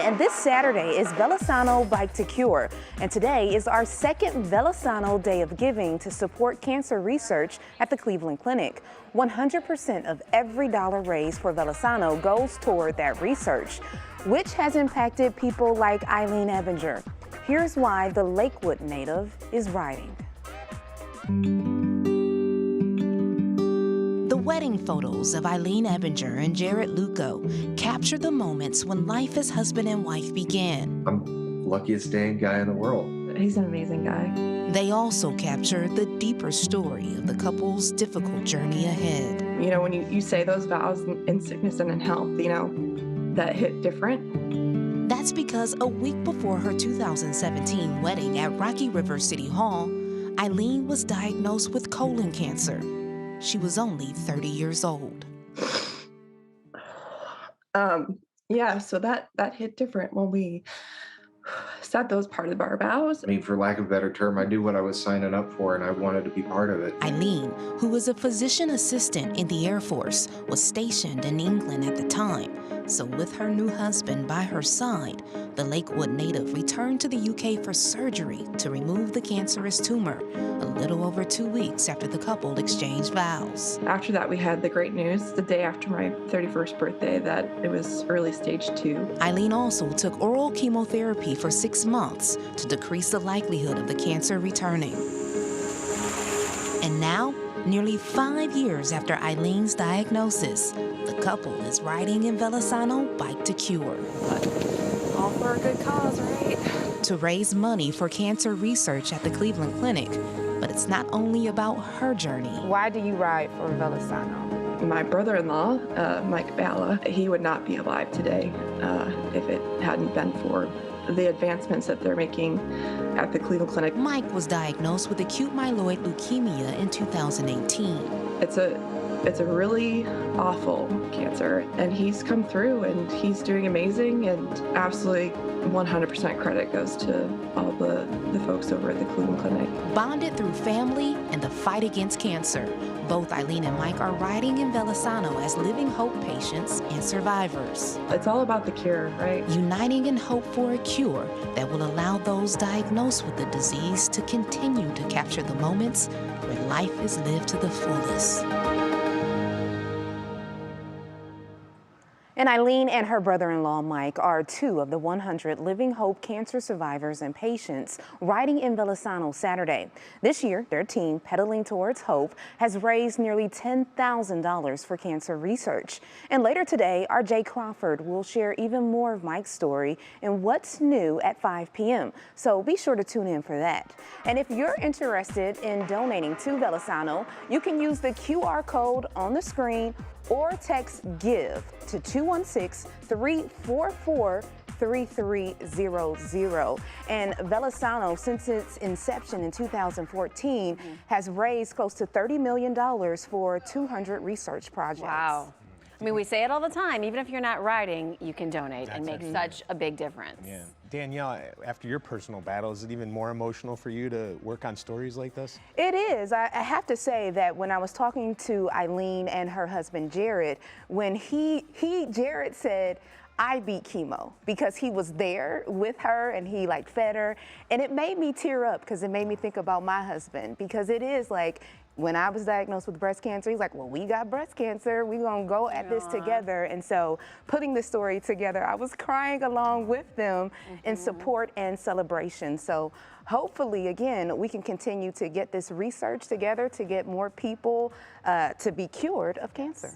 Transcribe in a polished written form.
And this Saturday is VeloSano Bike to Cure. And today is our second VeloSano Day of Giving to support cancer research at the Cleveland Clinic. 100% of every dollar raised for VeloSano goes toward that research, which has impacted people like Eileen Ebenger. Here's why the Lakewood native is riding. The wedding photos of Eileen Ebenger and Jared Luco capture the moments when life as husband and wife began. I'm the luckiest dang guy in the world. He's an amazing guy. They also capture the deeper story of the couple's difficult journey ahead. You know, when you say those vows in sickness and in health, you know, that hit different. That's because a week before her 2017 wedding at Rocky River City Hall, Eileen was diagnosed with colon cancer. She was only 30 years old. Yeah, so that hit different when we said those part of our vows. I mean, for lack of a better term, I knew what I was signing up for and I wanted to be part of it. Eileen, who was a physician assistant in the Air Force, was stationed in England at the time. So with her new husband by her side, the Lakewood native returned to the UK for surgery to remove the cancerous tumor, a little over 2 weeks after the couple exchanged vows. After that, we had the great news the day after my 31st birthday that it was early stage 2. Eileen also took oral chemotherapy for 6 months to decrease the likelihood of the cancer returning. And now, nearly 5 years after Eileen's diagnosis, the couple is riding in VeloSano Bike to Cure. All for a good cause, right? To raise money for cancer research at the Cleveland Clinic. But it's not only about her journey. Why do you ride for VeloSano? My brother-in-law, Mike Bala, he would not be alive today if it hadn't been for the advancements that they're making at the Cleveland Clinic. Mike was diagnosed with acute myeloid leukemia in 2018. It's a really awful cancer, and he's come through and he's doing amazing, and absolutely 100% credit goes to all the folks over at the Cleveland Clinic. Bonded through family and the fight against cancer, both Eileen and Mike are riding in VeloSano as living hope patients and survivors. It's all about the cure, right? Uniting in hope for a cure that will allow those diagnosed with the disease to continue to capture the moments where life is lived to the fullest. And Eileen and her brother-in-law, Mike, are 2 of the 100 Living Hope cancer survivors and patients riding in VeloSano Saturday. This year, their team, Pedaling Towards Hope, has raised nearly $10,000 for cancer research. And later today, our Jay Crawford will share even more of Mike's story and what's new at 5 p.m. So be sure to tune in for that. And if you're interested in donating to VeloSano, you can use the QR code on the screen or text GIVE to 216-344-3300. And VeloSano, since its inception in 2014, has raised close to $30 million for 200 research projects. Wow. I mean, we say it all the time, even if you're not riding, you can donate and make such a big difference. Yeah. Danielle, after your personal battle, is it even more emotional for you to work on stories like this? It is. I have to say that when I was talking to Eileen and her husband, Jared, when Jared said, I beat chemo, because he was there with her and he like fed her, and it made me tear up because it made me think about my husband, because it is like, when I was diagnosed with breast cancer, he's like, well, we got breast cancer. We're going to go at this together. And so putting the story together, I was crying along with them in support and celebration. So hopefully, again, we can continue to get this research together to get more people to be cured of cancer.